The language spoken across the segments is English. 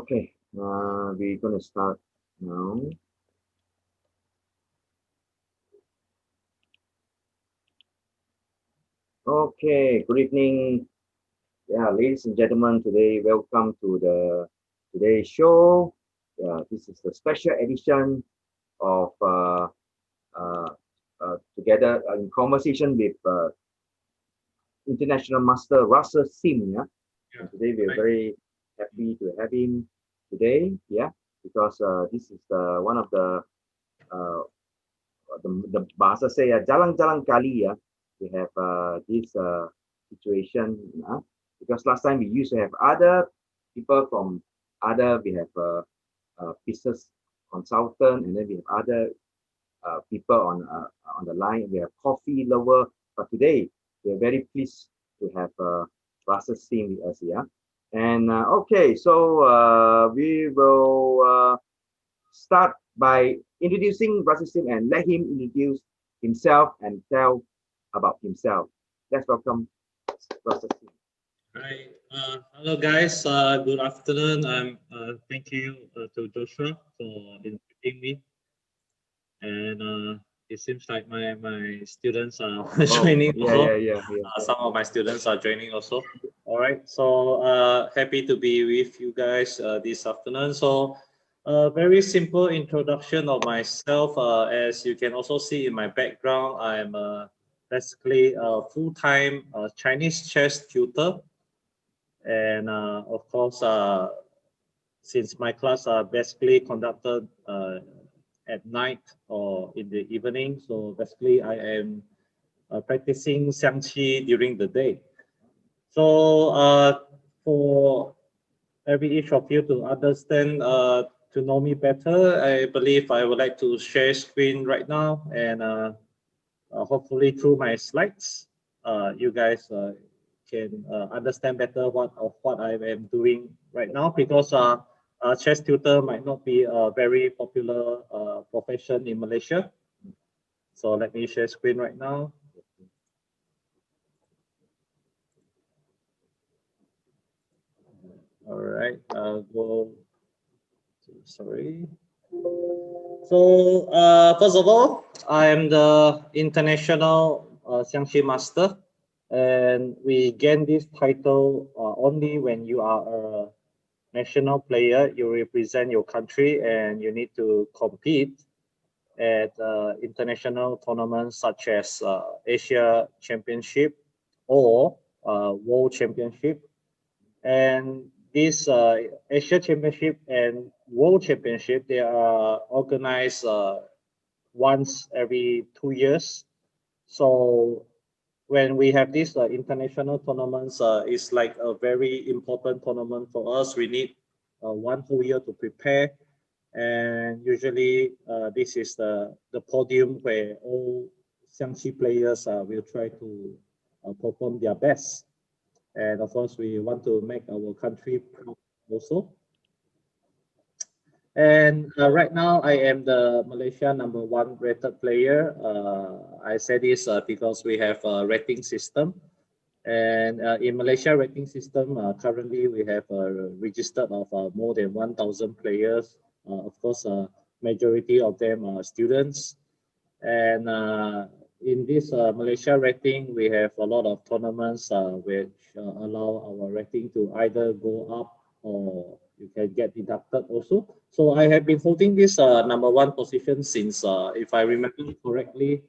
Okay, we're gonna start now. Okay, good evening, ladies and gentlemen. Today, welcome to the today's show. This is the special edition of together in conversation with International Master Russel Sim. And today we are very happy to have him today. Because this is one of uh, the bahasa saya jalan-jalan kali. We have this situation because last time we used to have other people from other, we have business consultant, and then we have other people on the line. We have coffee lover, but today we are very pleased to have Russel Sim with us. And okay, so we will start by introducing Russel Sim and let him introduce himself and tell about himself. Let's welcome Russel Sim. Hi, hello guys. Good afternoon. Thank you to Joshua for inviting me. And it seems like my students are joining also. Yeah. Some of my students are joining also. All right. So happy to be with you guys this afternoon. So very simple introduction of myself. As you can also see in my background, I'm basically a full-time Chinese chess tutor. And of course, since my class are basically conducted at night or in the evening, so basically I am practicing Xiangqi during the day. So for every each of you to understand, to know me better, I believe I would like to share screen right now, and hopefully through my slides, you guys can understand better what I am doing right now, because chess tutor might not be a very popular profession in Malaysia. So let me share screen right now. All right, go to, sorry. So first of all, I am the international Xiangqi master, and we gain this title only when you are a national player. You represent your country and you need to compete at international tournaments such as Asia Championship or World Championship. And this Asia Championship and World Championship, they are organized once every 2 years. So when we have these international tournaments, it's like a very important tournament for us. We need 1 whole year to prepare, and usually this is the podium where all Xiangqi players will try to perform their best. And of course, we want to make our country proud also. And right now, I am the Malaysia #1 rated player. I say this because we have a rating system. And in Malaysia rating system, currently we have registered of more than 1,000 players. Of course, majority of them are students. And in this Malaysia rating, we have a lot of tournaments which allow our rating to either go up or you can get deducted also. So I have been holding this #1 position since, if I remember correctly,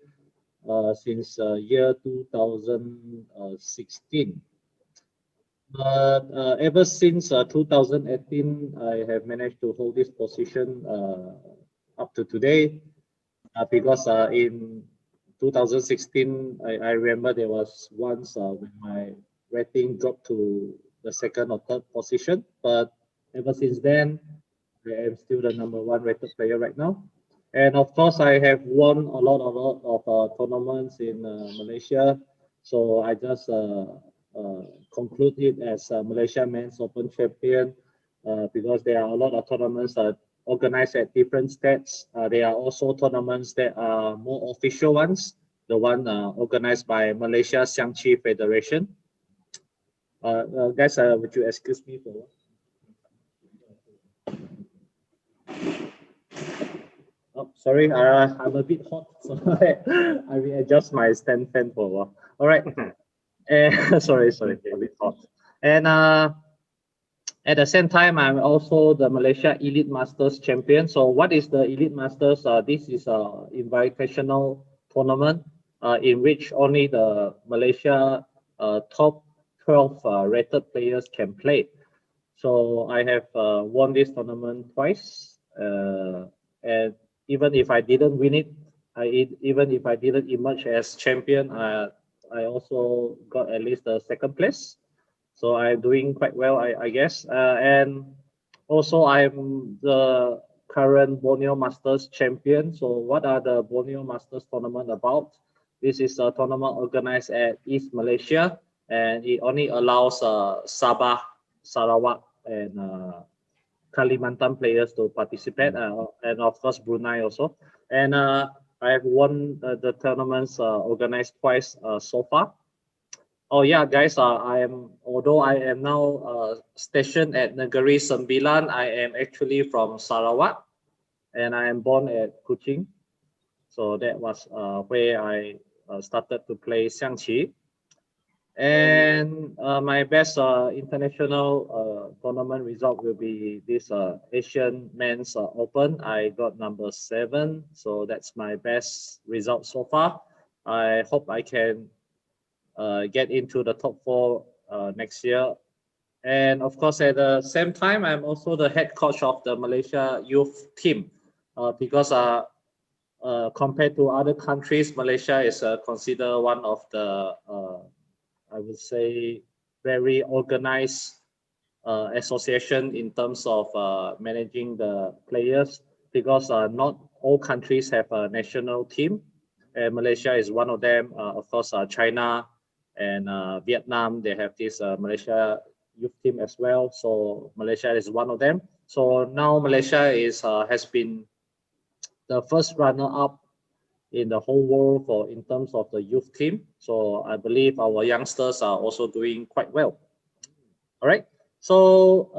since year 2016. But ever since 2018, I have managed to hold this position up to today. Because in 2016, I remember there was once when my rating dropped to the second or third position. But ever since then, I am still the #1 rated player right now. And of course, I have won a lot of tournaments in Malaysia. So I just conclude it as Malaysia Men's Open Champion because there are a lot of tournaments organized at different states. There are also tournaments that are more official ones, the one organized by Malaysia Xiangqi Federation. Guys, would you excuse me for Oh, sorry, I'm a bit hot, so I will adjust my stand fan for a while. All right. Sorry, a bit hot. And at the same time, I'm also the Malaysia Elite Masters champion. So what is the Elite Masters? This is a invitational tournament in which only the Malaysia top 12 rated players can play. So I have won this tournament twice, and even if I didn't win it, even if I didn't emerge as champion, I also got at least the second place. So I'm doing quite well, I guess. And also I'm the current Borneo Masters champion. So what are the Borneo Masters tournament about? This is a tournament organized at East Malaysia, and it only allows Sabah, Sarawak, and Kalimantan players to participate, and of course Brunei also. And I have won the tournaments organized twice so far. Oh yeah, guys. Although I am now stationed at Negeri Sembilan, I am actually from Sarawak, and I am born at Kuching. So that was where I started to play Xiangqi. And my best international tournament result will be this Asian Men's Open. I got number 7, so that's my best result so far. I hope I can get into the top 4 next year. And of course, at the same time, I'm also the head coach of the Malaysia youth team because compared to other countries, Malaysia is considered one of the, I would say, very organized association in terms of managing the players, because not all countries have a national team, and Malaysia is one of them. Of course, China and Vietnam, they have this Malaysia youth team as well. So Malaysia is one of them. So now Malaysia has been the first runner-up in the whole world for in terms of the youth team. So I believe our youngsters are also doing quite well. All right. So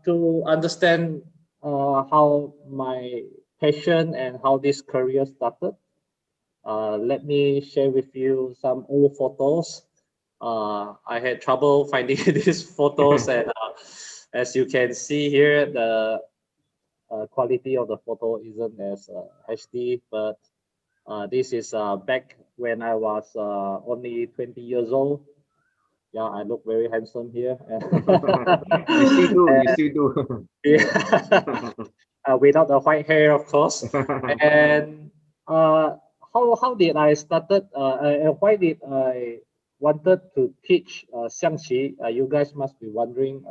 to understand how my passion and how this career started, let me share with you some old photos. I had trouble finding these photos, and as you can see here, the quality of the photo isn't as HD, but this is back when I was only 20 years old. Yeah, I look very handsome here. You see too. You see too. Yeah. Without the white hair, of course. And how did I started? And why did I wanted to teach Xiangqi? You guys must be wondering.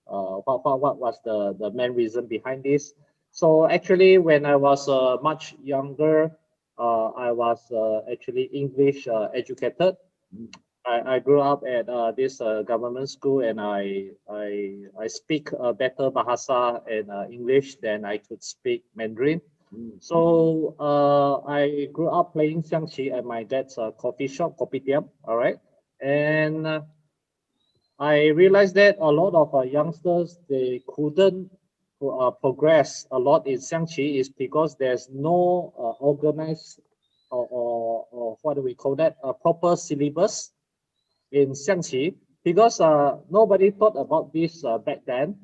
What was the main reason behind this? So actually, when I was much younger, I was actually English educated. I grew up at this government school, and I speak better Bahasa and English than I could speak Mandarin. So I grew up playing Xiangqi at my dad's coffee shop, Kopitiam. All right, and I realized that a lot of youngsters, they couldn't progress a lot in Xiangqi is because there's no organized or what do we call that, a proper syllabus in Xiangqi, because nobody thought about this back then.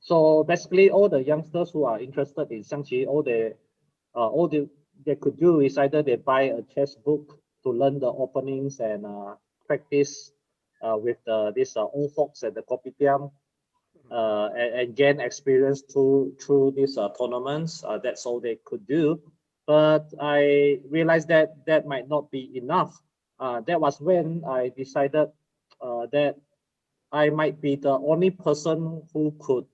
So basically, all the youngsters who are interested in Xiangqi, all they could do is either they buy a chess book to learn the openings and practice with these old folks at the kopitiam, and gain experience through these tournaments. That's all they could do. But I realized that that might not be enough. That was when I decided that I might be the only person who could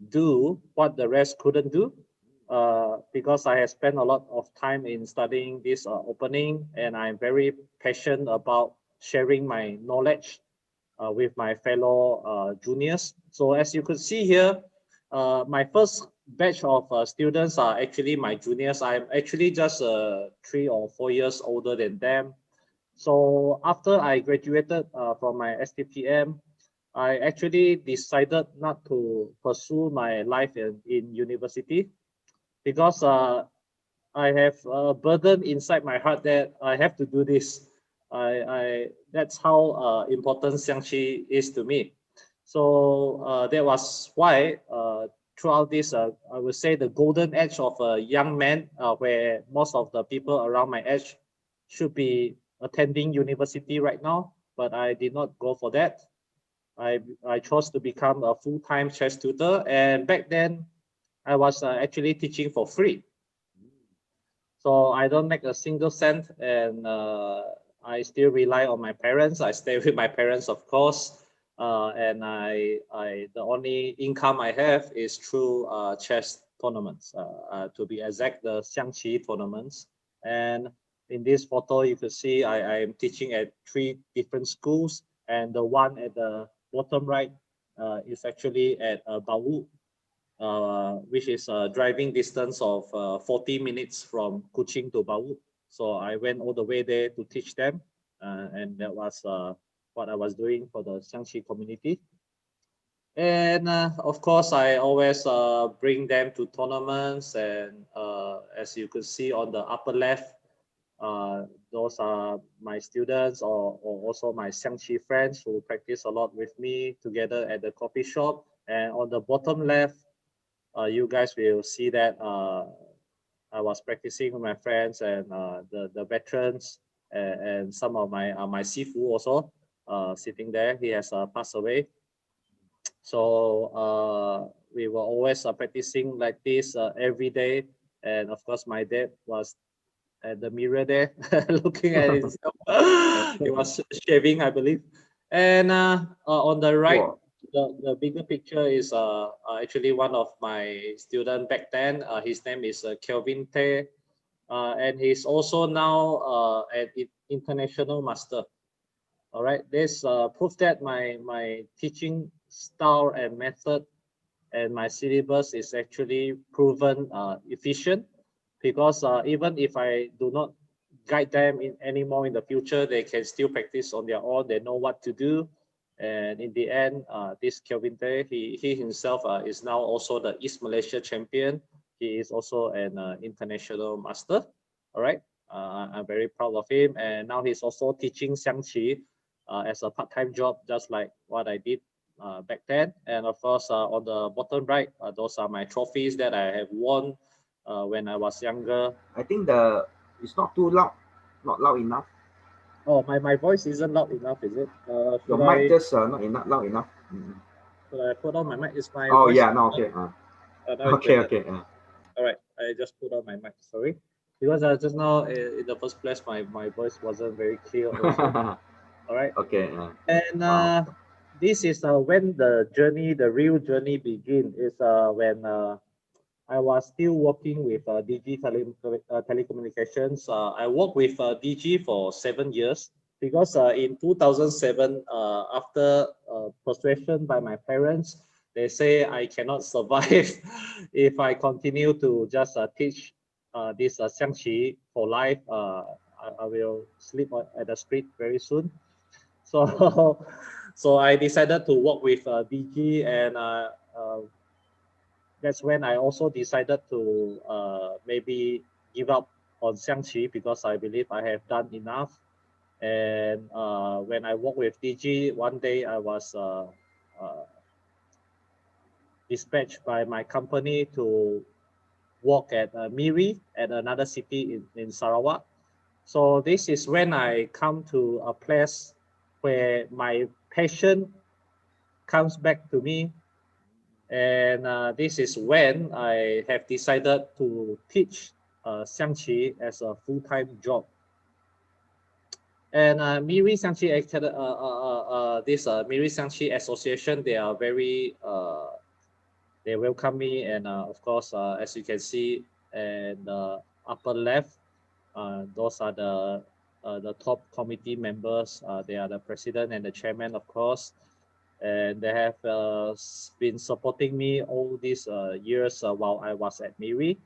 do what the rest couldn't do, because I have spent a lot of time in studying this opening, and I'm very passionate about sharing my knowledge with my fellow juniors. So as you could see here, my first batch of students are actually my juniors. I'm actually just 3 or 4 years older than them. So after I graduated from my STPM, I actually decided not to pursue my life in university, because I have a burden inside my heart that I have to do this. That's how important Xiangqi is to me. So that was why throughout this, I would say the golden age of a young man, where most of the people around my age should be attending university right now, but I did not go for that. I chose to become a full-time chess tutor, and back then I was actually teaching for free. So I don't make a single cent, and I still rely on my parents. I stay with my parents, of course, and the only income I have is through chess tournaments. To be exact, the Xiangqi tournaments. And in this photo, you can see I am teaching at 3 different schools, and the one at the bottom right is actually at Bawu, which is a driving distance of 40 minutes from Kuching to Bawu. So I went all the way there to teach them, and that was what I was doing for the Xiangqi community. And of course, I always bring them to tournaments, and as you could see on the upper left, those are my students, or also my Xiangqi friends who practice a lot with me together at the coffee shop. And on the bottom left, you guys will see that I was practicing with my friends and the veterans, and some of my sifu also sitting there. He has passed away. So we were always practicing like this every day. And of course, my dad was at the mirror there looking at himself. He was shaving, I believe. And on the right, Wow. the bigger picture is actually one of my student back then. His name is Kelvin Te, and he's also now an international master. All right, this proves that my teaching style and method and my syllabus is actually proven efficient, because even if I do not guide them anymore in the future, they can still practice on their own. They know what to do. And in the end, this Kelvin Tay, he himself is now also the East Malaysia champion. He is also an international master. All right. I'm very proud of him. And now he's also teaching Xiangqi as a part-time job, just like what I did back then. And of course, on the bottom right, those are my trophies that I have won when I was younger. I think it's not too loud, not loud enough. Oh, my voice isn't loud enough, is it? Your mic just not enough loud enough. Should I put on my mic? Is my Oh voice? yeah, now okay. Now it's Okay, better. okay. All right, I just put on my mic. Sorry, because just now in the first place, my voice wasn't very clear. Also, all right. Okay. And Wow. this is when the journey, the real journey, begin. Is when I was still working with Telecommunications. I worked with DG for 7 years, because in 2007, after persuasion by my parents, they say I cannot survive if I continue to just teach this Xiangqi for life. I will sleep at the street very soon. So, so I decided to work with DG, and that's when I also decided to maybe give up on Xiangqi, because I believe I have done enough. And when I worked with DG, one day I was dispatched by my company to work at Miri, at another city in Sarawak. So this is when I come to a place where my passion comes back to me. And this is when I have decided to teach Xiangqi as a full-time job. And Miri Xiangqi this Miri Xiangqi Association, they are very they welcome me, and of course, as you can see in the upper left, those are the top committee members. They are the president and the chairman, of course, and they have been supporting me all these years while I was at Miri.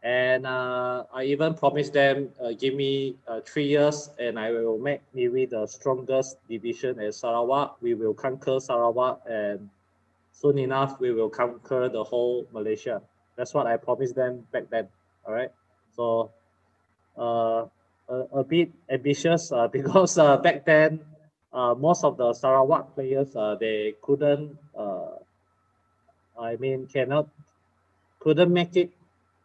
And I even promised them, give me 3 years, and I will make Miri the strongest division at Sarawak. We will conquer Sarawak, and soon enough we will conquer the whole Malaysia. That's what I promised them back then. All right. So a bit ambitious because back then most of the Sarawak players they couldn't I mean couldn't make it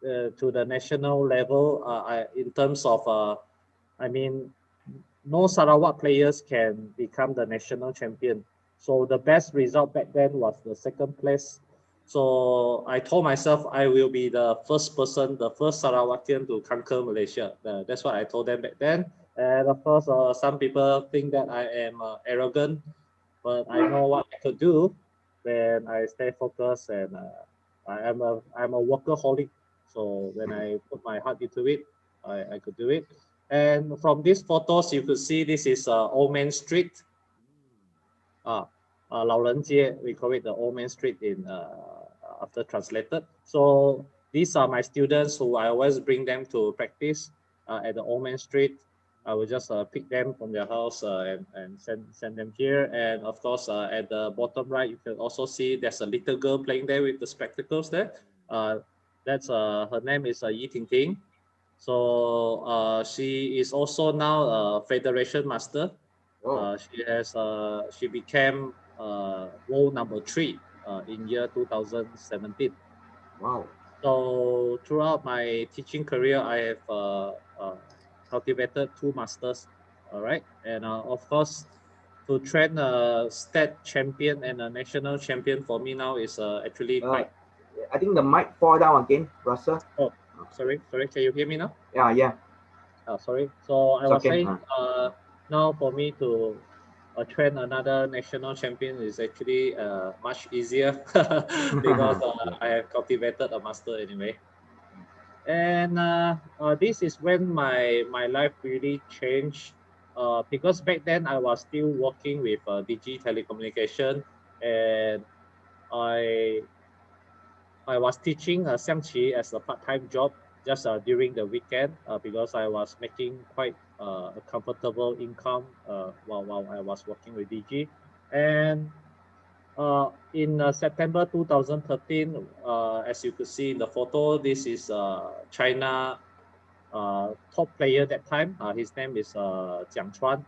to the national level in terms of I mean no Sarawak players can become the national champion. So the best result back then was the second place. So I told myself I will be the first person, the first Sarawakian to conquer Malaysia. That's what I told them back then. And of course, some people think that I am arrogant, but I know what I could do when I stay focused and I'm a workaholic. So when I put my heart into it, I could do it. And from these photos, you could see this is Old Man Street. 老人街, we call it the Old Man Street in after translated. So these are my students who I always bring them to practice at the Old Man Street. I will just pick them from their house and send them here. And of course, at the bottom right, you can also see there's a little girl playing there with the spectacles there. That's her name is Yi Ting Ting. So she is also now a Federation Master. She became world number 3 in year 2017. Wow. So throughout my teaching career, I have cultivated 2 masters. All right, and of course, to train a state champion and a national champion for me now is actually quite. I think the mic fall down again, Russell. Oh, sorry. Can you hear me now? Yeah. Sorry. So I was okay. saying, now for me to train another national champion is actually much easier because I have cultivated a master anyway. And this is when my life really changed because back then I was still working with Digi Telecommunication, and I was teaching Xiangqi as a part-time job just during the weekend because I was making quite a comfortable income while I was working with DG. And in September 2013, as you could see in the photo, this is China top player that time. His name is Jiang,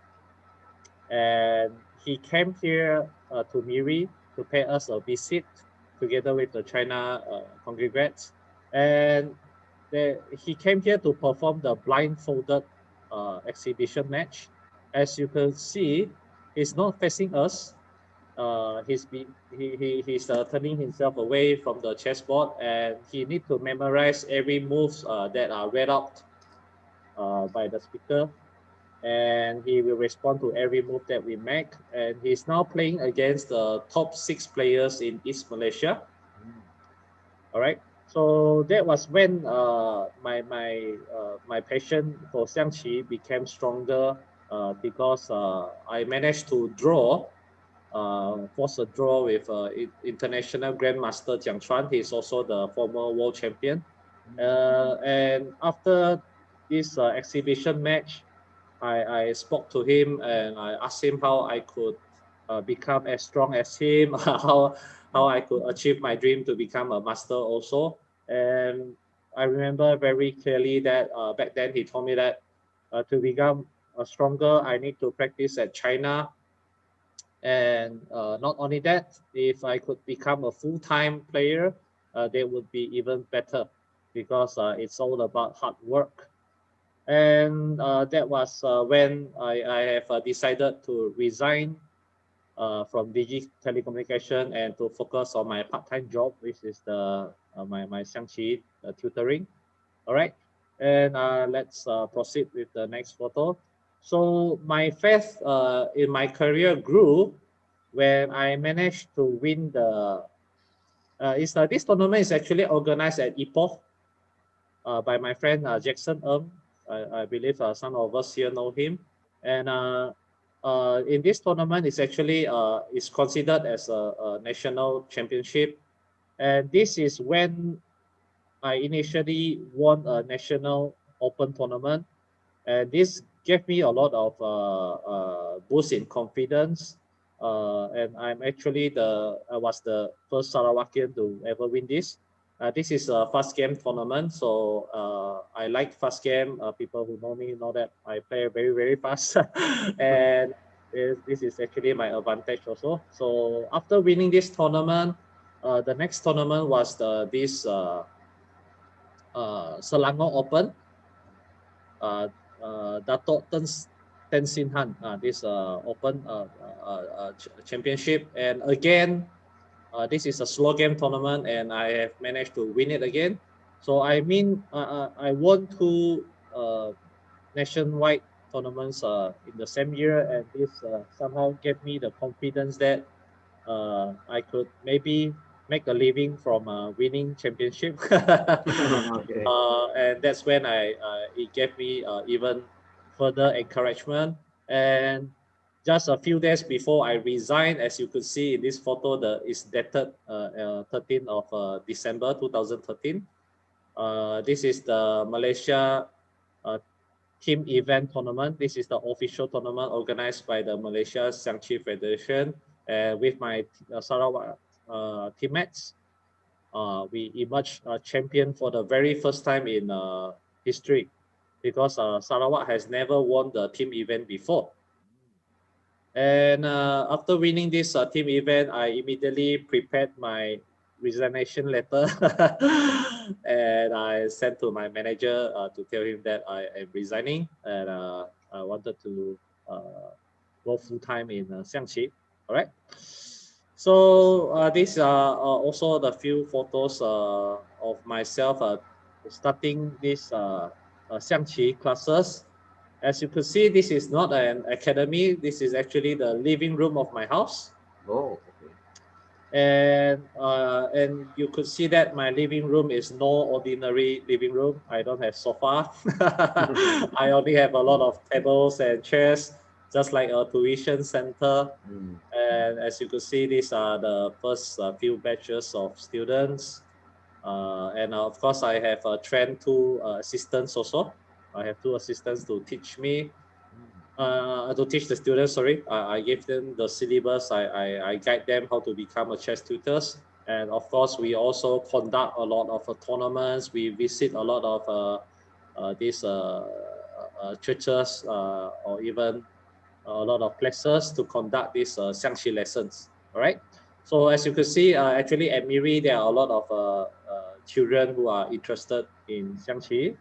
and he came here to Miri to pay us a visit together with the China conglomerates. And he came here to perform the blindfolded exhibition match. As you can see, he's not facing us. He's turning himself away from the chessboard, and he need to memorize every moves that are read out by the speaker, and he will respond to every move that we make. And he's now playing against the top 6 players in East Malaysia. All right. So that was when my passion for Xiangqi became stronger because I managed to force a draw with international grandmaster Jiang Chuan. He's also the former world champion. And after this exhibition match, I spoke to him and I asked him how I could become as strong as him, how I could achieve my dream to become a master also. And I remember very clearly that back then he told me that to become stronger, I need to practice at China. And not only that, if I could become a full-time player, that would be even better because it's all about hard work. And that was when I have decided to resign from Digi Telecommunication and to focus on my part-time job, which is the my Xiangqi tutoring. All right, and let's proceed with the next photo. So my faith in my career grew when I managed to win the. This tournament is actually organized at Ipoh by my friend Jackson Ng. I believe some of us here know him. And in this tournament, it's actually is considered as a national championship. And this is when I initially won a national open tournament. And this gave me a lot of boost in confidence. And I was the first Sarawakian to ever win this. This is a fast game tournament, so I like fast game. People who know me know that I play very, very fast, and this is actually my advantage also. So after winning this tournament, the next tournament was this Selangor Open. Dato Ten Sin Han, this Open championship, and again. This is a slow game tournament, and I have managed to win it again. So I mean, I won two nationwide tournaments in the same year, and this somehow gave me the confidence that I could maybe make a living from winning championship. Okay. And that's when it gave me even further encouragement. And just a few days before I resigned, as you could see in this photo, is dated 13th of December 2013. This is the Malaysia uh, team event tournament. This is the official tournament organized by the Malaysia Xiangqi Federation, and with my Sarawak teammates. We emerged champion for the very first time in history, because Sarawak has never won the team event before. And after winning this team event, I immediately prepared my resignation letter and I sent to my manager to tell him that I am resigning, and I wanted to go full time in Xiangqi. All right. So these are also the few photos of myself starting this Xiangqi classes. As you could see, this is not an academy. This is actually the living room of my house. Oh, okay. And you could see that my living room is no ordinary living room. I don't have sofa. I only have a lot of tables and chairs, just like a tuition center. Mm. And as you could see, these are the first few batches of students. And of course, I have trained two assistants also. I have two assistants to teach me, to teach the students. Sorry, I give them the syllabus. I guide them how to become a chess tutors. And of course, we also conduct a lot of tournaments. We visit a lot of these churches or even a lot of places to conduct these Xiangqi lessons. All right. So as you can see, actually at Miri, there are a lot of children who are interested in Xiangqi.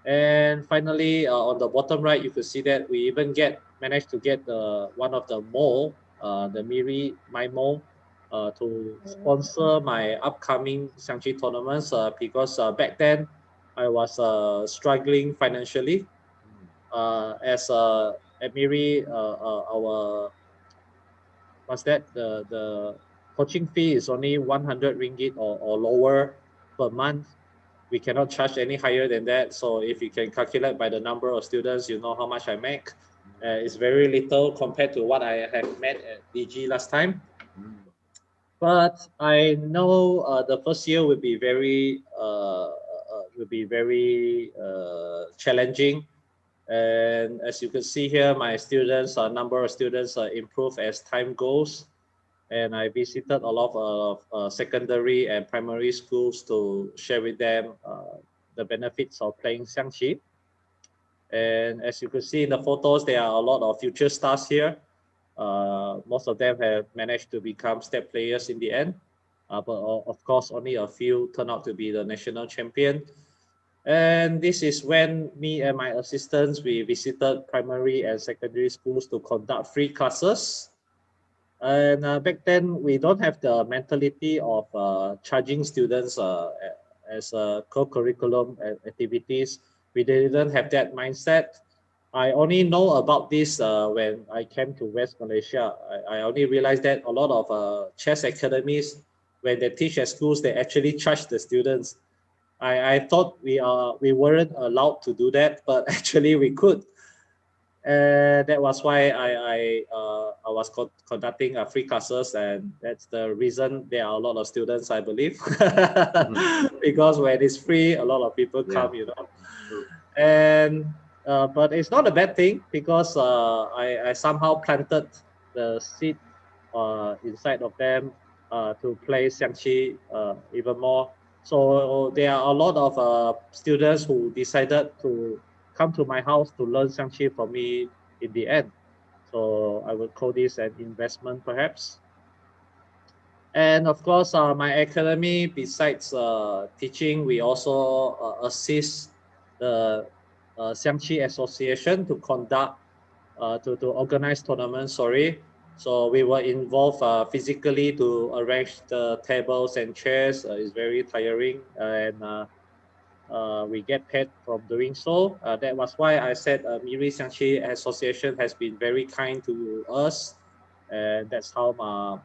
And finally, on the bottom right, you could see that we even managed to get one of the mall, the Miri My Mall, to sponsor my upcoming Xiangqi tournaments, because back then I was struggling financially. As at Miri, our what's that? The coaching fee is only 100 ringgit or lower per month. We cannot charge any higher than that. So if you can calculate by the number of students, you know how much I make. It's very little compared to what I have made at DG last time. But I know the first year will be very challenging. And as you can see here, my students, number of students improve as time goes. And I visited a lot of secondary and primary schools to share with them the benefits of playing Xiangqi. And as you can see in the photos, there are a lot of future stars here. Most of them have managed to become state players in the end. But of course, only a few turn out to be the national champion. And this is when me and my assistants, we visited primary and secondary schools to conduct free classes. And back then, we don't have the mentality of charging students as co-curriculum activities. We didn't have that mindset. I only know about this when I came to West Malaysia. I only realized that a lot of chess academies, when they teach at schools, they actually charge the students. I thought we weren't allowed to do that, but actually we could. That was why I was conducting free classes, and that's the reason there are a lot of students, I believe, because when it's free, a lot of people come, you know. And but it's not a bad thing, because I somehow planted the seed inside of them to play Xiangqi even more. So there are a lot of students who decided to come to my house to learn Xiangqi from me in the end. So I would call this an investment perhaps. And of course, my academy, besides teaching, we also assist the Xiangqi Association to conduct, to organize tournaments, sorry. So we were involved physically to arrange the tables and chairs. It's very tiring, and we get paid from doing so. That was why I said Miri Xiangqi Association has been very kind to us, and that's how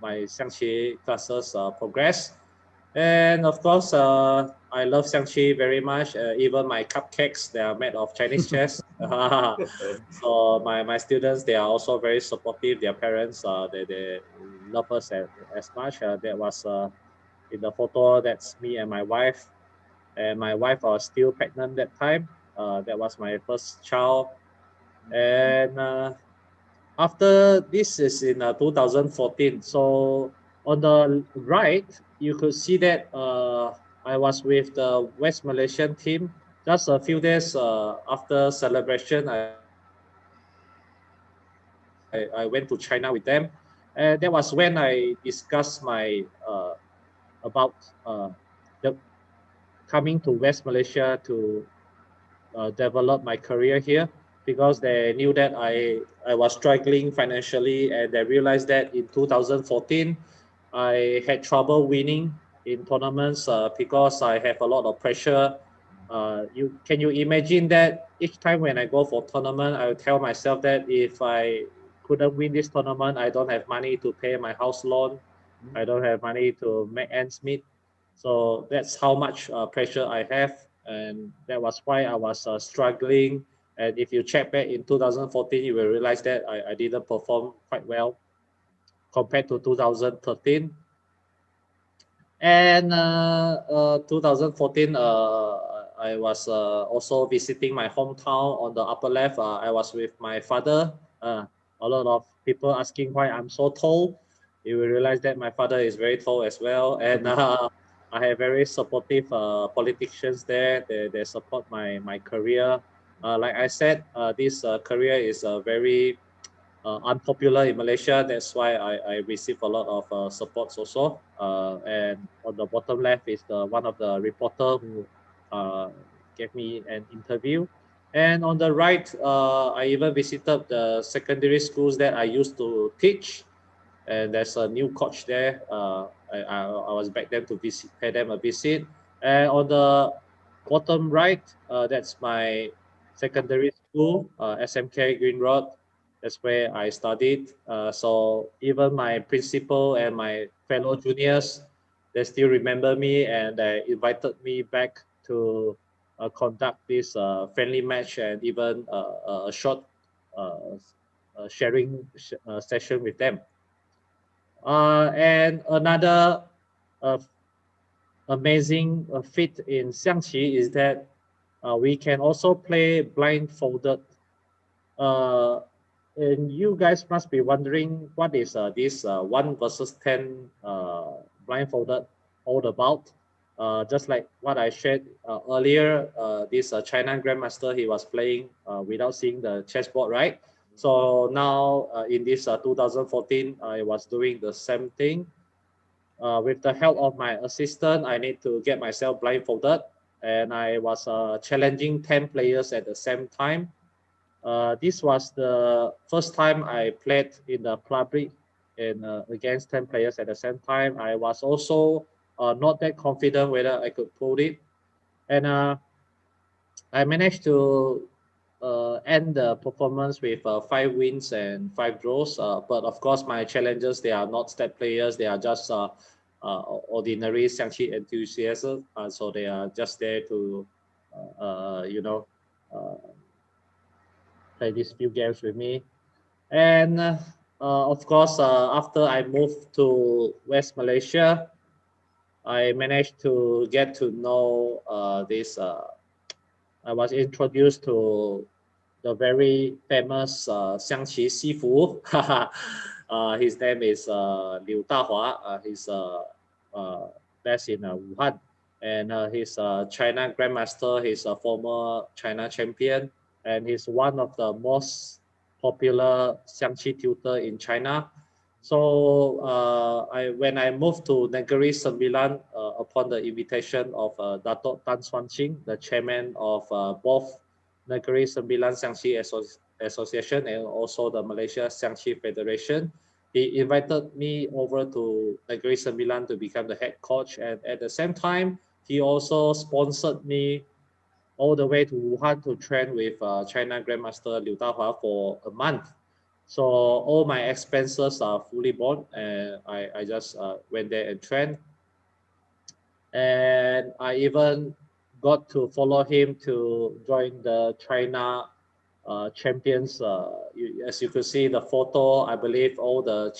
my Xiangqi classes progress. And of course, I love Xiangqi very much. Even my cupcakes, they are made of Chinese chess. So my students, they are also very supportive. Their parents, they love us as much. That was in the photo. That's me and my wife. And my wife was still pregnant that time. That was my first child. And after this is in 2014. So on the right, you could see that I was with the West Malaysian team. Just a few days after celebration, I went to China with them. And that was when I discussed my about the coming to West Malaysia to develop my career here, because they knew that I was struggling financially, and they realized that in 2014 I had trouble winning in tournaments because I have a lot of pressure. Can you imagine that each time when I go for tournament, I will tell myself that if I couldn't win this tournament, I don't have money to pay my house loan, I don't have money to make ends meet. So that's how much pressure I have, and that was why I was struggling. And if you check back in 2014, you will realize that I didn't perform quite well compared to 2013. And 2014, I was also visiting my hometown on the upper left. I was with my father. A lot of people asking why I'm so tall. You will realize that my father is very tall as well. And I have very supportive politicians there. They support my career. Like I said, this career is very unpopular in Malaysia. That's why I receive a lot of supports also. And on the bottom left is the one of the reporter who gave me an interview. And on the right, I even visited the secondary schools that I used to teach. And there's a new coach there. I was back then to visit, pay them a visit. And on the bottom right, that's my secondary school, SMK Green Road. That's where I studied. So even my principal and my fellow juniors, they still remember me, and they invited me back to conduct this friendly match, and even a short sharing session with them. And another uh, amazing feat in Xiangqi is that we can also play blindfolded. Uh, and you guys must be wondering what is this 1 versus 10 blindfolded all about. Just like what I shared earlier, this China Grandmaster, he was playing without seeing the chessboard, right? So now in this 2014, I was doing the same thing. With the help of my assistant, I need to get myself blindfolded, and I was challenging 10 players at the same time. This was the first time I played in the public and against 10 players at the same time. I was also not that confident whether I could pull it. And I managed to end the performance with 5 wins and 5 draws. But of course, my challengers, they are not stat players. They are just ordinary Xiangqi enthusiasts. So they are just there to, uh, play these few games with me. And of course, after I moved to West Malaysia, I managed to get to know this. I was introduced to the very famous Xiangqi Sifu. His name is Liu Dahua. He's based in Wuhan. and he's a China Grandmaster. He's a former China champion, and he's one of the most popular Xiangqi tutor in China. So when I moved to Negeri Sembilan upon the invitation of Dato' Tan Suan Ching, the chairman of both Negeri Sembilan Xiangqi Association and also the Malaysia Xiangqi Federation, he invited me over to Negeri Sembilan to become the head coach, and at the same time, he also sponsored me all the way to Wuhan to train with China Grandmaster Liu Dahua for a month. So all my expenses are fully borne, and I just went there and trained. And I even got to follow him to join the China champions. As you could see the photo, I believe all the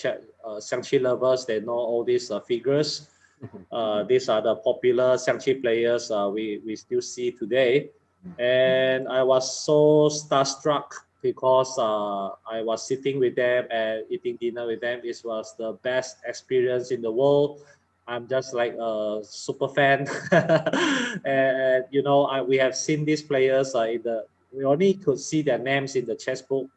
Xiangqi lovers, they know all these figures. These are the popular Xiangqi players we still see today. And I was so starstruck because I was sitting with them and eating dinner with them. It was the best experience in the world. I'm just like a super fan. And you know, we have seen these players we only could see their names in the chessbook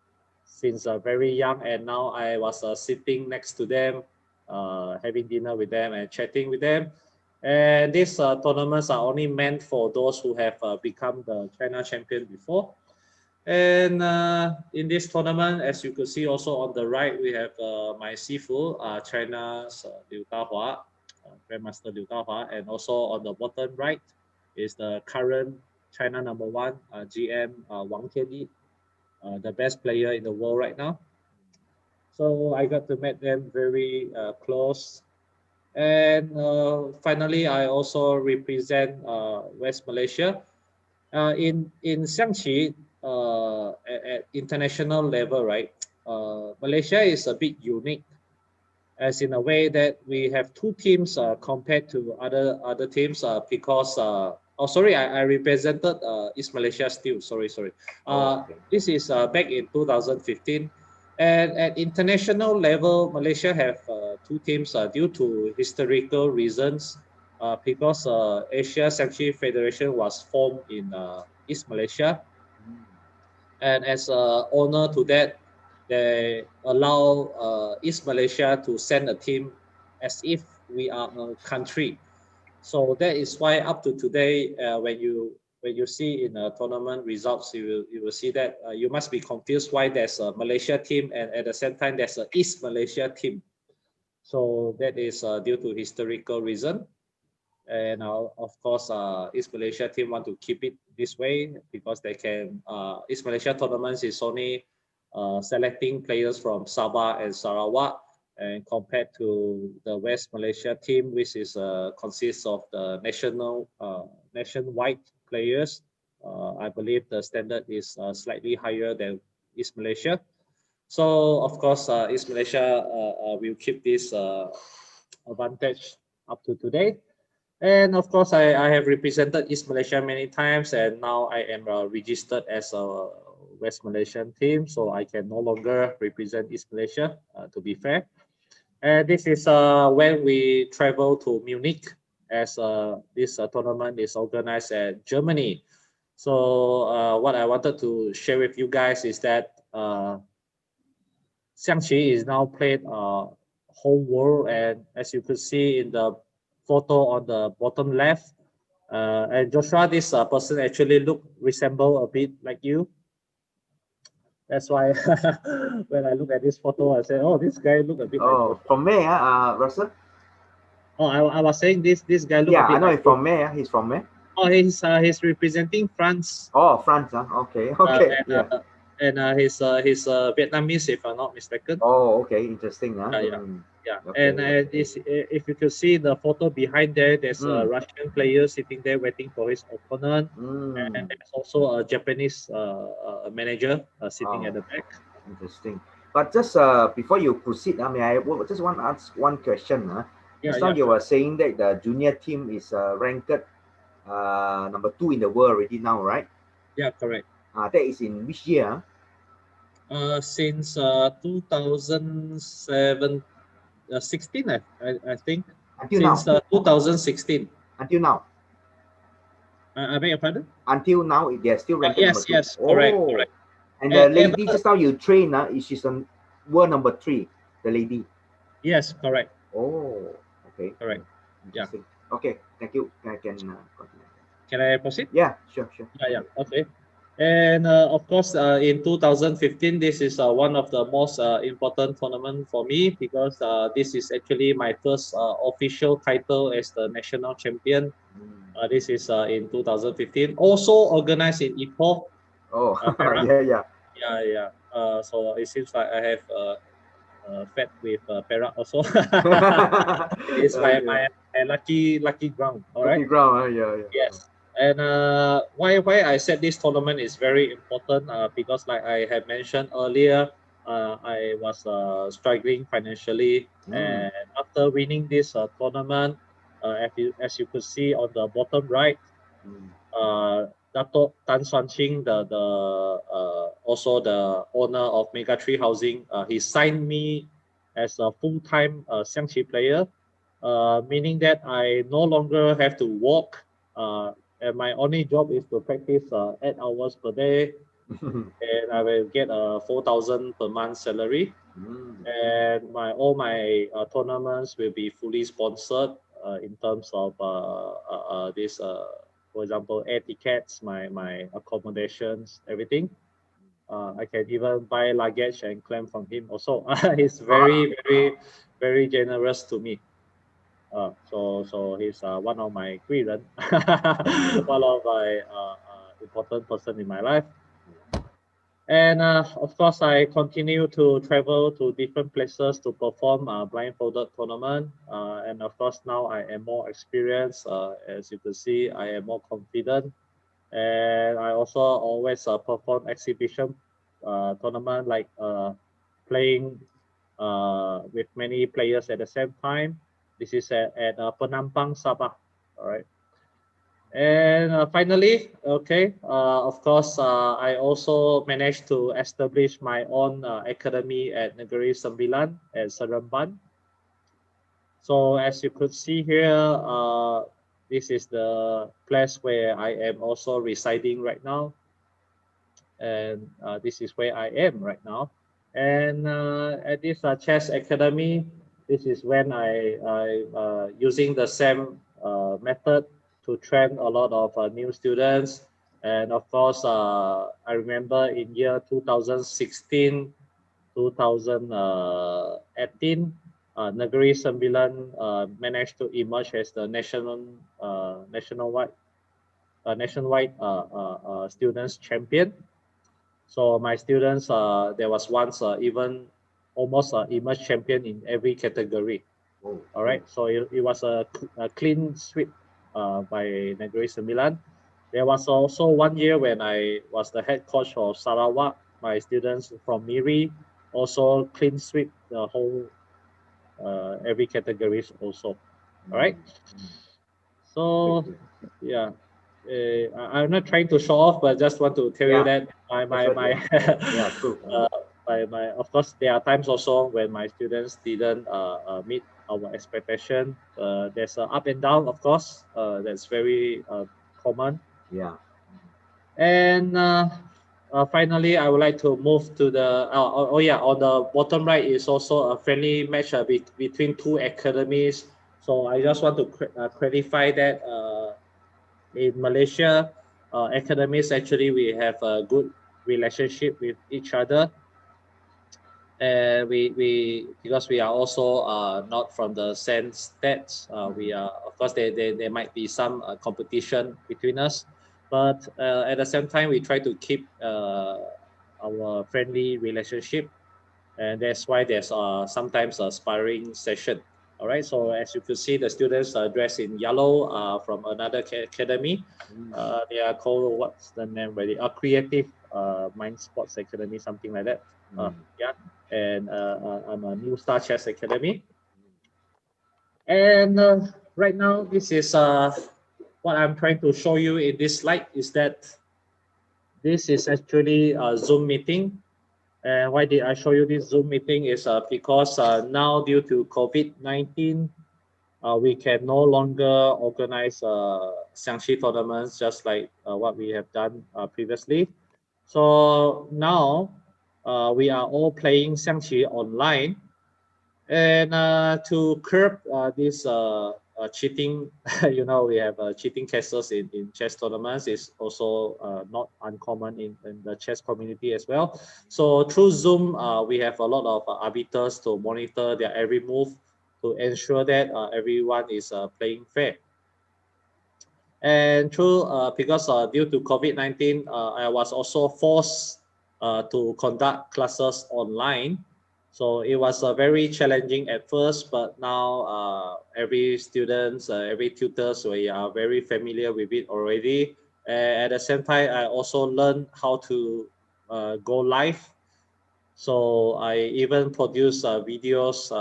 since very young. And now I was sitting next to them, having dinner with them and chatting with them. And these tournaments are only meant for those who have become the China champion before. And in this tournament, as you could see also on the right, we have my Sifu, China's Liu Dahua, Grandmaster Liu Dahua, and also on the bottom right is the current China #1 GM Wang Tianyi, the best player in the world right now. So I got to meet them very close. And finally, I also represent West Malaysia. In Xiangqi, at international level, right? Malaysia is a bit unique, as in a way that we have two teams compared to other teams because I represented East Malaysia still. Sorry. Okay. This is back in 2015. And at international level, Malaysia have two teams due to historical reasons, because Asia Xiangqi Federation was formed in East Malaysia, and as a owner to that, they allow East Malaysia to send a team as if we are a country. So that is why up to today, when you see in tournament results, you will see that you must be confused why there's a Malaysia team and at the same time there's a East Malaysia team. So that is due to historical reason. And of course, East Malaysia team want to keep it this way because they can. East Malaysia tournaments is only selecting players from Sabah and Sarawak, and compared to the West Malaysia team, which is consists of the nationwide players. I believe the standard is slightly higher than East Malaysia. So of course, East Malaysia will keep this advantage up to today. And of course, I have represented East Malaysia many times, and now I am registered as a West Malaysian team, so I can no longer represent East Malaysia, to be fair. And this is when we travel to Munich, as this tournament is organized at Germany. So what I wanted to share with you guys is that Xiangqi is now played whole world, and as you could see in the photo on the bottom left, and Joshua, this person actually resemble a bit like you. That's why when I look at this photo, I say, "Oh, this guy look a bit like Joshua." From where, Russell? Oh, I was saying this guy look a bit I know like he's from where. He's from where? Oh, he's representing France. Oh, France. Okay. And he's Vietnamese, if I'm not mistaken. Oh, okay. Interesting. Yeah. Okay, And if you could see the photo behind there, there's a Russian player sitting there waiting for his opponent, and there's also a Japanese manager sitting at the back. Interesting. But just before you proceed, I just want to ask one question. Just now you were saying that the junior team is ranked #2 in the world already now, right? Yeah, correct. That is in which year? Since 2016, I think. Until Since now. 2016. Until now. I beg your pardon? Until now, they're still ranked number Yes, two. yes, correct, Oh, correct. and the lady Ever, just now you train, she's on world number 3. The lady. yes, correct, Oh, okay. correct. Yeah. Interesting. Okay, thank you. I can continue. Can I proceed? Yeah, sure, sure. Yeah, yeah. Okay. And of course, in 2015, this is one of the most important tournament for me because this is actually my first official title as the national champion. This is in 2015. Also organized in Ipoh, Oh, Perak. yeah, yeah. Yeah, yeah. So it seems like I have fed with Perak also. It's Yeah. my lucky ground. All right. Lucky ground, yeah, yeah. Yes. And why I said this tournament is very important because like I had mentioned earlier, I was struggling financially, Mm. and after winning this tournament, as you could see on the bottom right, Mm. Dato Tan Suan Ching, the also the owner of Mega Tree Housing, he signed me as a full-time Xiangqi player, meaning that I no longer have to walk, and my only job is to practice 8 hours per day, and I will get a 4,000 per month salary, Mm. and all my tournaments will be fully sponsored in terms of this, for example, air tickets, my accommodations, everything. I can even buy luggage and claim from him. Also, he's Ah. very generous to me. So he's one of my 贵人, one of my important person in my life. And of course, I continue to travel to different places to perform blindfolded tournament. And of course, now I am more experienced. As you can see, I am more confident. And I also always perform exhibition tournament like playing with many players at the same time. This is at Penampang, Sabah. All right. And finally, okay, of course, I also managed to establish my own academy at Negeri Sembilan at Seremban. So as you could see here, this is the place where I am also residing right now. And this is where I am right now. And at this chess academy, this is when I using the same method to train a lot of new students. And of course, I remember in year 2016, 2018, Negeri Sembilan managed to emerge as the nationwide students champion. So my students, there was once even almost emerged champion in every category. Oh, All right, so it was a clean sweep by Negeri Sembilan. There was also one year when I was the head coach of Sarawak. My students from Miri also clean sweep the whole every categories also. All mm, right, mm. Great, so great. yeah, I'm not trying to show off, but just want to tell you Yeah, that my that's my what. my Yeah, yeah, true. my of course there are times also when my students didn't meet our expectation. There's a up and down, of course. That's very common. Yeah. And finally, I would like to move to the oh yeah, on the bottom right is also a friendly match between two academies. So I just want to clarify that in Malaysia, academies actually we have a good relationship with each other, and we because we are also not from the same states. We are, of course, there might be some competition between us, but at the same time we try to keep our friendly relationship, and that's why there's sometimes a sparring session. All right, so as you could see, the students are dressed in yellow from another academy. Mm. They are called, what's the name really? A creative mind sports academy, something like that. Mm. Yeah, and I'm a New Star Chess Academy. And right now, this is what I'm trying to show you in this slide is that this is actually a Zoom meeting. And why did I show you this Zoom meeting is because now due to COVID-19, we can no longer organize Xiangqi tournaments just like what we have done previously. So now we are all playing Xiangqi online, and to curb this cheating, we have cheating cases in chess tournaments is also not uncommon in the chess community as well. So through Zoom, we have a lot of arbiters to monitor their every move to ensure that everyone is playing fair. And through because due to COVID-19, I was also forced to conduct classes online. So it was very challenging at first, but now every students, every tutors, we are very familiar with it already. At the same time, I also learned how to go live. So I even produce videos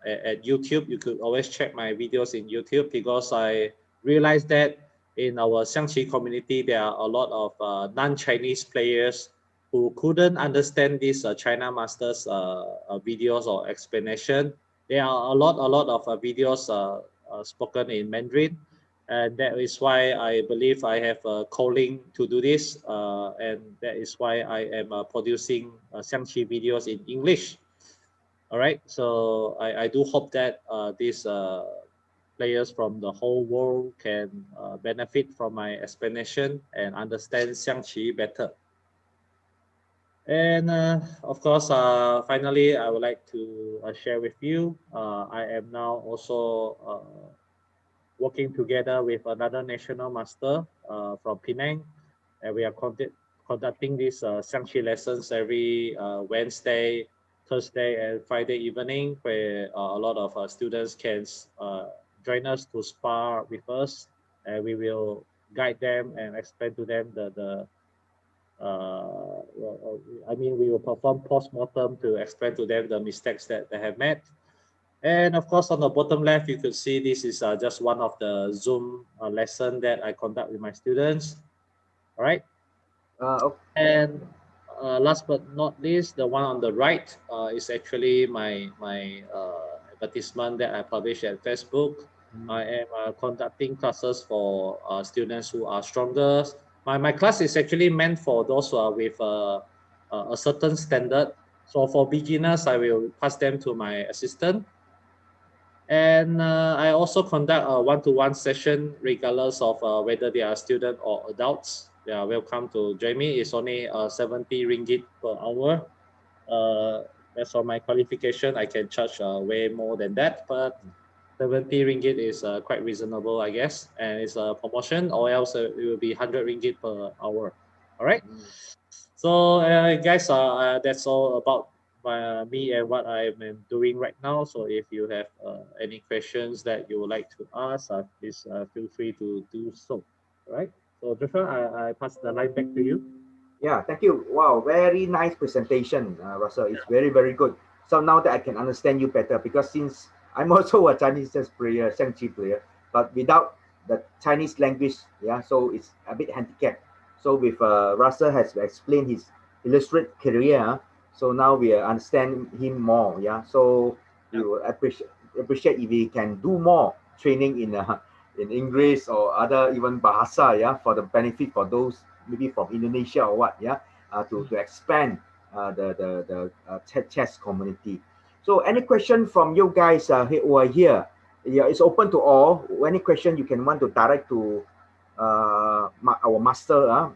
at YouTube. You could always check my videos in YouTube because I realized that in our Xiangqi community, there are a lot of non-Chinese players who couldn't understand these China Masters videos or explanation. There are a lot of videos spoken in Mandarin, and that is why I believe I have a calling to do this, and that is why I am producing Xiangqi videos in English. All right, so I do hope that these players from the whole world can benefit from my explanation and understand Xiangqi better. And of course, finally, I would like to share with you, I am now also working together with another national master from Penang, and we are conducting these Xiangqi lessons every Wednesday, Thursday, and Friday evening, where a lot of students can join us to spar with us, and we will guide them and explain to them we will perform post-mortem to explain to them the mistakes that they have made. And of course, on the bottom left, you could see this is just one of the Zoom lesson that I conduct with my students. All right. Okay. And last but not least, the one on the right is actually my advertisement that I publish at Facebook. I am conducting classes for students who are stronger. My class is actually meant for those who are with a certain standard. So for beginners, I will pass them to my assistant. And I also conduct a one-to-one session regardless of whether they are student or adults. They are welcome to join me. It's only 70 ringgit per hour. As for my qualification, I can charge way more than that, but 70 ringgit is quite reasonable, I guess. And it's a promotion, or else it will be 100 ringgit per hour. All right. So guys, that's all about me and what I'm doing right now. So if you have any questions that you would like to ask, please feel free to do so. All right. So Joshua, I pass the line back to you. Yeah, thank you. Wow, very nice presentation, Russell. It's very, very good. So now that I can understand you better, because since I'm also a Chinese chess player, Xiangqi player, but without the Chinese language, yeah, so it's a bit handicapped. So with Russell has explained his illustrate career, so now we understand him more, yeah. So we will appreciate if he can do more training in English or other even Bahasa, yeah, for the benefit for those maybe from Indonesia or what, yeah, to expand the chess community. So any question from you guys who are here? Yeah, it's open to all. Any question you can want to direct to our master,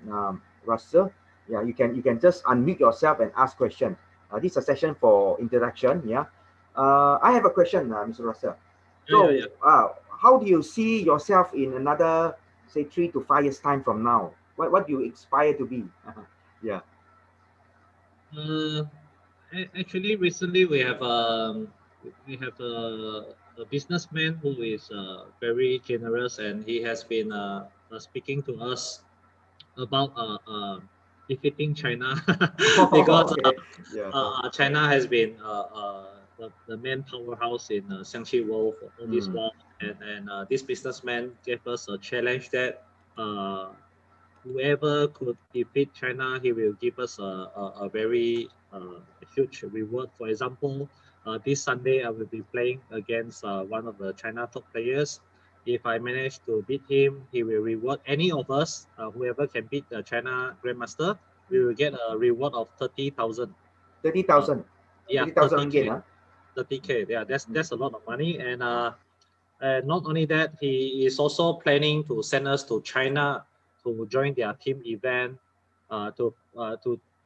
Russell. Yeah, you can just unmute yourself and ask question. This is a session for interaction. Yeah, I have a question, Mr. Russell. So, how do you see yourself in another, say, 3 to 5 years time from now? What do you aspire to be? Yeah. Actually, recently we have a businessman who is very generous, and he has been speaking to us about defeating China Oh, because okay. Yeah. China has been the main powerhouse in Xiangqi world for all this Mm, while, and this businessman gave us a challenge that uh, whoever could defeat China, he will give us a very huge reward. For example, this Sunday I will be playing against one of the China top players. If I manage to beat him, he will reward any of us, whoever can beat the China Grandmaster. We will get a reward of 30,000. 30,000. Yeah, 30,000 ringgit, 30K. huh? 30K. Yeah, that's a lot of money. And not only that, he is also planning to send us to China to join their team event, to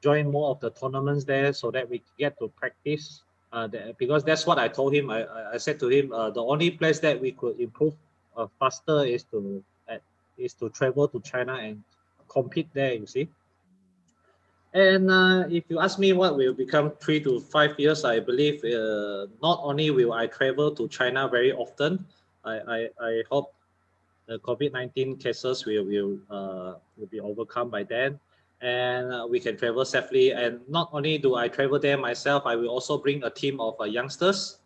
join more of the tournaments there, so that we get to practice. Because that's what I told him. I said to him, the only place that we could improve faster is to travel to China and compete there. You see. And if you ask me what will become 3 to 5 years, I believe not only will I travel to China very often, I hope the COVID-19 cases will be overcome by then, and we can travel safely. And not only do I travel there myself, I will also bring a team of youngsters.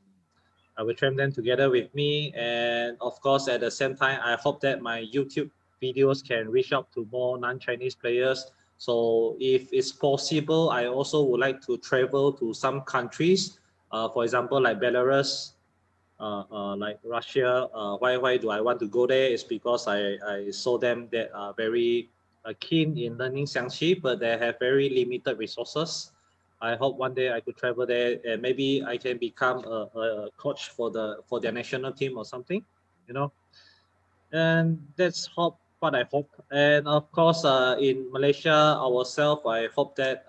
I will train them together with me, and of course, at the same time, I hope that my YouTube videos can reach out to more non-Chinese players. So, if it's possible, I also would like to travel to some countries, for example, like Belarus, like Russia. Why do I want to go there? It's because I saw them that are very keen in learning Xiangqi, but they have very limited resources. I hope one day I could travel there and maybe I can become a coach for their national team or something, you know. And that's what I hope. And of course, in Malaysia ourselves, I hope that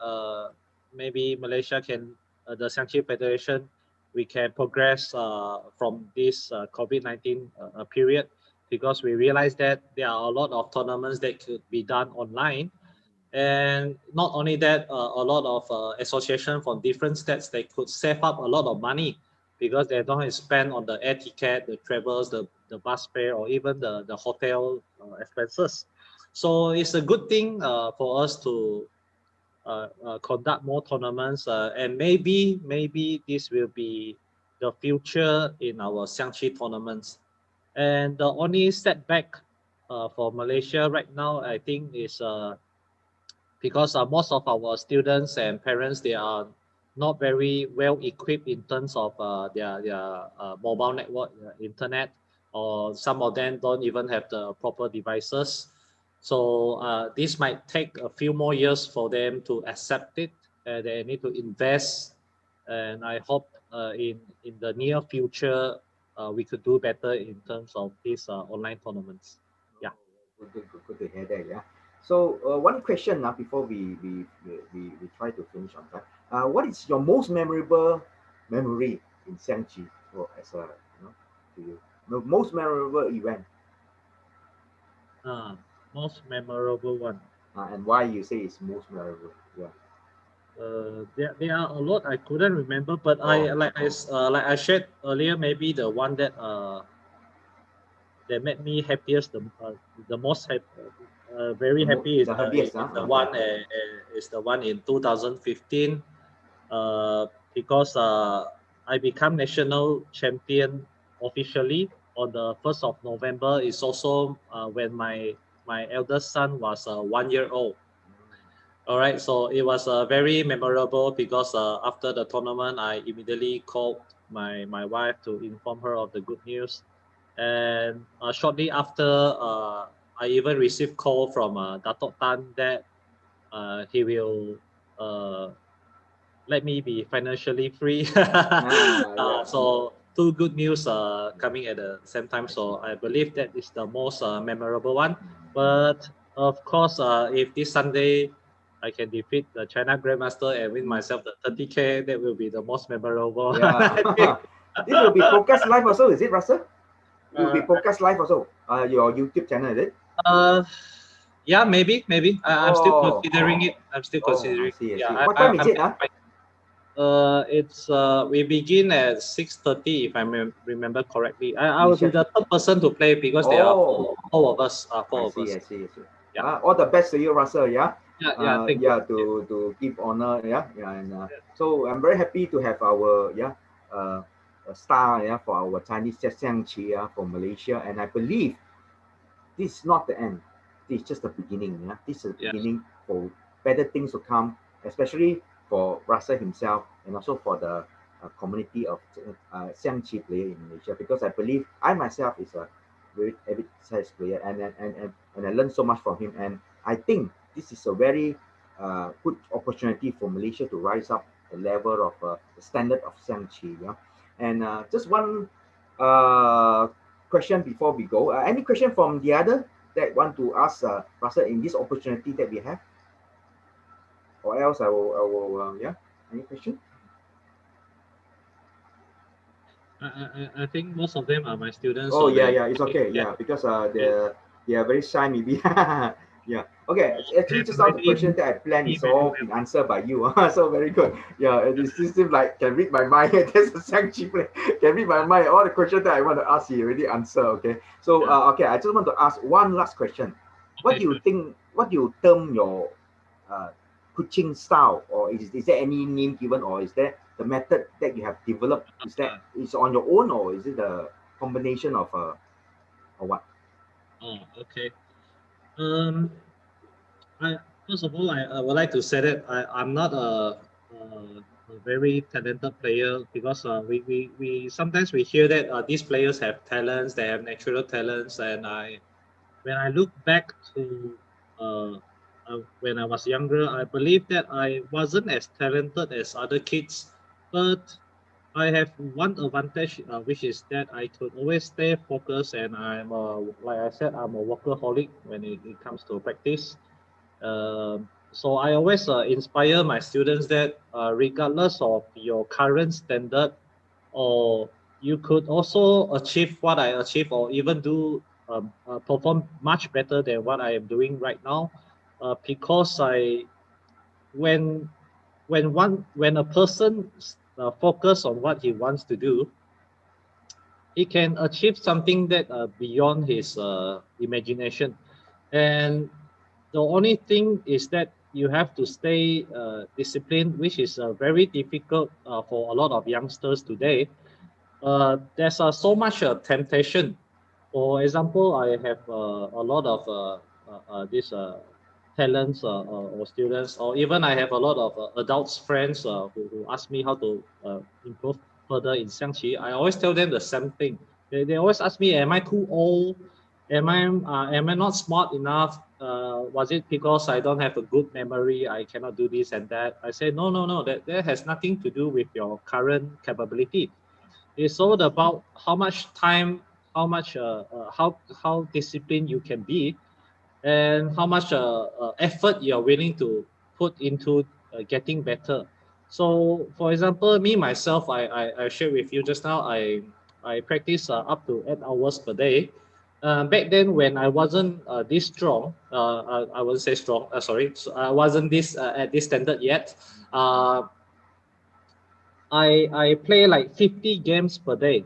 maybe Malaysia can, the Xiangqi Federation, we can progress from this COVID-19 period, because we realize that there are a lot of tournaments that could be done online. And not only that, a lot of association from different states, they could save up a lot of money because they don't have to spend on the air ticket, the travels, the bus fare, or even the hotel expenses. So it's a good thing for us to conduct more tournaments, and maybe this will be the future in our Xiangqi tournaments. And the only setback for Malaysia right now, I think, is because most of our students and parents, they are not very well equipped in terms of their mobile network, internet, or some of them don't even have the proper devices. So this might take a few more years for them to accept it. They need to invest, and I hope in the near future we could do better in terms of these online tournaments. Yeah. Good to hear that. Yeah. So one question now before we try to finish on that. What is your most memorable memory in Xiangqi, or as a to you? The most memorable event, Most memorable one. and why you say it's most memorable? Yeah. There are a lot I couldn't remember, but Oh, like I shared earlier, maybe the one that made me happiest, the most very happy the happiest, huh? Okay. is the one in 2015, because I become national champion officially on the 1st of November. It's also when my eldest son was 1 year old. All right, so it was very memorable because after the tournament, I immediately called my wife to inform her of the good news. And shortly after, I even received call from Dato' Tan that he will let me be financially free. Yeah. So two good news coming at the same time. So I believe that is the most memorable one. But of course, if this Sunday I can defeat the China Grandmaster and win myself the 30K, that will be the most memorable. Yeah. This will be podcast live also, is it, Russell? It will be uh, podcast live also. Your YouTube channel, is it? uh, yeah, maybe. I'm still Oh, considering it. I'm still oh, I considering. see, I Yeah, see. What time is I'm it? Huh? It's we begin at 6:30 if I remember correctly. I will be Initial. the third person to play because there are Oh, four of us. Four I of see, us. I see, I see. Yeah. All the best to you, Russell. Yeah. Yeah. Thank you. Yeah. To give honor. Yeah. Yeah. And so I'm very happy to have our a star, yeah, for our Chinese Xiangqi, yeah, from Malaysia, and I believe this is not the end. This is just the beginning. Yeah, this is the Yeah. beginning for better things to come, especially for Russell himself, and also for the community of Xiangqi player in Malaysia, because I believe I myself is a very avid chess player, and I learned so much from him, and I think this is a very good opportunity for Malaysia to rise up the level of the standard of Xiangqi. Yeah, and just one uh, question before we go. Any question from the other that want to ask Russell in this opportunity that we have, or else I will yeah. Any question? I think most of them are my students, Oh so yeah, they yeah, it's okay. yeah, Yeah, because they are very shy maybe. Yeah. Okay. they Actually, have just now the already question that I moved planned me is very all well. been answered by you. So very good. Yeah, it seems like can read my mind. There's a Xiangqi play. Can read my mind. All the questions that I want to ask, you already answer. Okay. So Yeah. okay, I just want to ask one last question. What Okay, do you sure. think? What do you term your uh, coaching style, or is there any name given, or is there the method that you have developed? Is that is on your own, or is it a combination of or what? Oh, okay. Um, I first of all, I would like to say that I'm not a very talented player because we sometimes we hear that these players have talents, they have natural talents, and when I look back to when I was younger, I believe that I wasn't as talented as other kids, but I have one advantage, which is that I could always stay focused, and like I said, I'm a workaholic when it comes to practice. So I always inspire my students that regardless of your current standard, or you could also achieve what I achieve, or even do perform much better than what I am doing right now, because when when a person focus on what he wants to do, he can achieve something that beyond his imagination. And the only thing is that you have to stay disciplined, which is very difficult for a lot of youngsters today. There's so much temptation. For example, I have a lot of these talents or students, or even I have a lot of adults friends who ask me how to improve further in Xiangqi. I always tell them the same thing. They always ask me, "Am I too old? Am I not smart enough? Was it because I don't have a good memory? I cannot do this and that?" I say, "No, no, no. That has nothing to do with your current capability. It's all about how much time, how disciplined you can be, and how much effort you're willing to put into getting better." So, for example, me myself, I shared with you just now. I practice up to 8 hours per day. Back then, when I wasn't this strong, I wouldn't say strong. Sorry, so I wasn't this at this standard yet. Uh, I play like 50 games per day.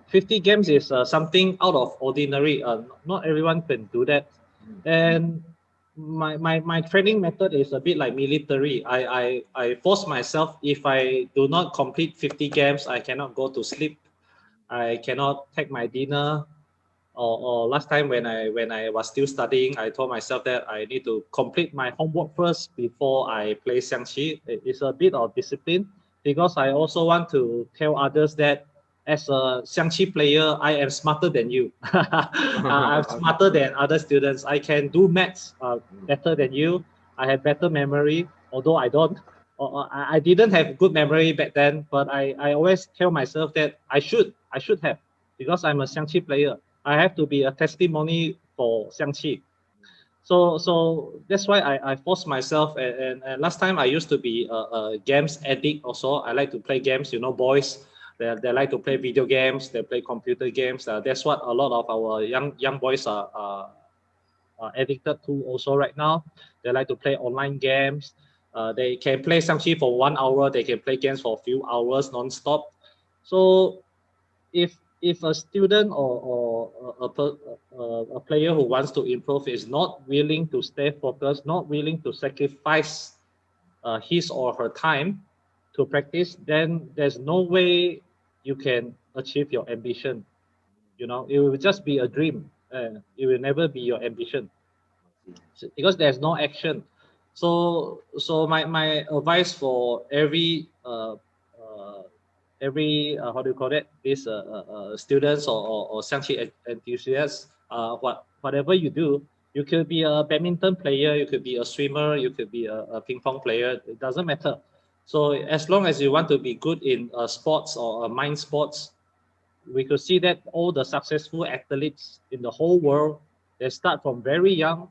50 games is something out of ordinary. Not everyone can do that. And my training method is a bit like military. I force myself, if I do not complete 50 games, I cannot go to sleep. I cannot take my dinner. Or last time when I was still studying, I told myself that I need to complete my homework first before I play Xiangqi. It's a bit of discipline, because I also want to tell others that as a Xiangqi player, I am smarter than you. I'm smarter than other students. I can do maths better than you. I have better memory, although I don't. I didn't have good memory back then, but I always tell myself that I should have, because I'm a Xiangqi player. I have to be a testimony for Xiangqi. So that's why I force myself. And last time I used to be a games addict also. I like to play games. You know, boys, they like to play video games. They play computer games. That's what a lot of our young boys are addicted to also right now. They like to play online games. They can play Xiangqi for 1 hour. They can play games for a few hours non-stop. So if a student or a player who wants to improve is not willing to stay focused, not willing to sacrifice his or her time to practice, then there's no way you can achieve your ambition. You know, it will just be a dream. It will never be your ambition, because there's no action. So my advice for every every how do you call it? These students or Xiangqi enthusiasts. Whatever you do, you could be a badminton player, you could be a swimmer, you could be a ping pong player. It doesn't matter. So as long as you want to be good in sports or mind sports, we could see that all the successful athletes in the whole world, they start from very young,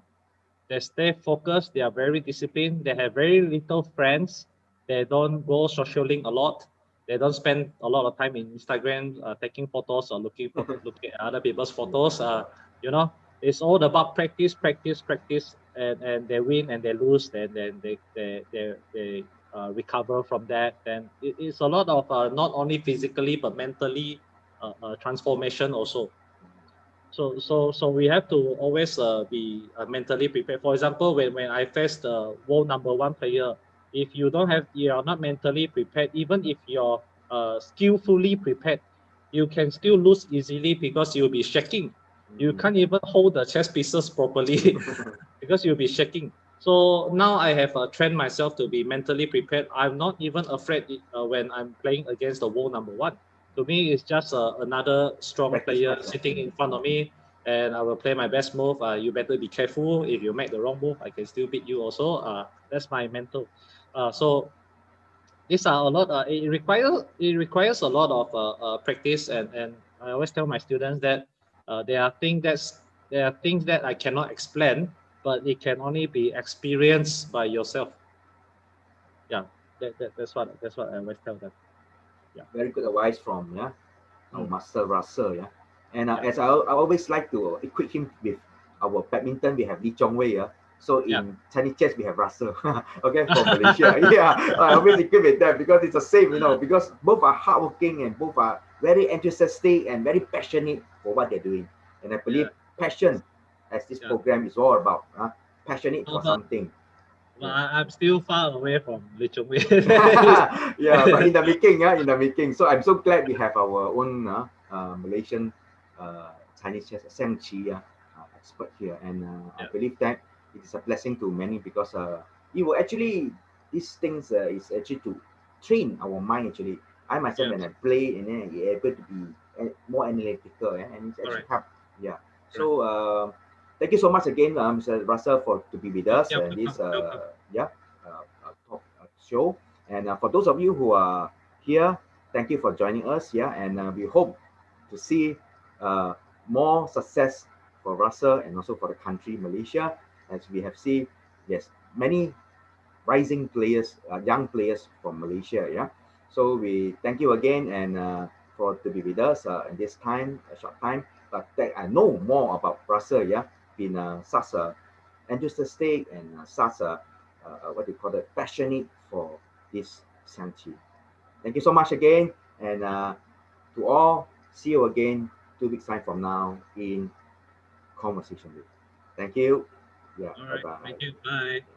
they stay focused, they are very disciplined, they have very little friends, they don't go socialing a lot, they don't spend a lot of time in Instagram taking photos or looking at other people's photos. You know, it's all about practice, practice, practice, and they win and they lose, then they recover from that. Then it's a lot of not only physically but mentally transformation also. So we have to always be mentally prepared. For example, when I faced the world #1 player, if you are not mentally prepared, even if you're skillfully prepared, you can still lose easily because you'll be shaking. You can't even hold the chess pieces properly because you'll be shaking. So now I have trained myself to be mentally prepared. I'm not even afraid when I'm playing against the world #1. To me, it's just another strong Practice player match. sitting in front of me, and I will play my best move. You better be careful. If you make the wrong move, I can still beat you also. That's my mental. So these are a lot. It requires a lot of practice, and I always tell my students that there are things that I cannot explain, but it can only be experienced by yourself. Yeah, that's what I always tell them. Yeah, Very good advice from our mm, master Russell. Yeah, and yeah, as I always like to equip him with our badminton, we have Lee Chong Wei. Yeah, so yeah. in Chinese chess we have Russell. Okay, from Malaysia. Yeah, I always equip with them because it's the same. Because both are hardworking and both are very enthusiastic and very passionate for what they're doing. And I Yeah, believe passion, as this yeah. program is all about, passionate No, for something. but Yeah. I'm still far away from Lee Chong Wei. Yeah, but in the making, yeah, in the making. So I'm so glad we have our own Malaysian Chinese chess Xiangqi expert here, and I Yeah, believe that it is a blessing to many because you will actually these things is actually to train our mind. Actually, I myself yeah, when I play and then you're able to be more analytical, and it's actually correct, help. Yeah. correct. So thank you so much again, Mr. Russell, for to be with us Yeah, and this welcome, welcome. talk show. And for those of you who are here, thank you for joining us. Yeah, and we hope to see uh, more success for Russell and also for the country Malaysia, as we have seen, yes, many rising players, young players from Malaysia. Yeah, so we thank you again and for to be with us in this time, a short time. But that I know more about Russell. Yeah, been such a enthusiastic and such a what do you call it, passionate for this Xiangqi. Thank you so much again, and to all, see you again 2 weeks time from now in Conversation Week. Thank you. Yeah, All bye right, thank bye. you. Bye.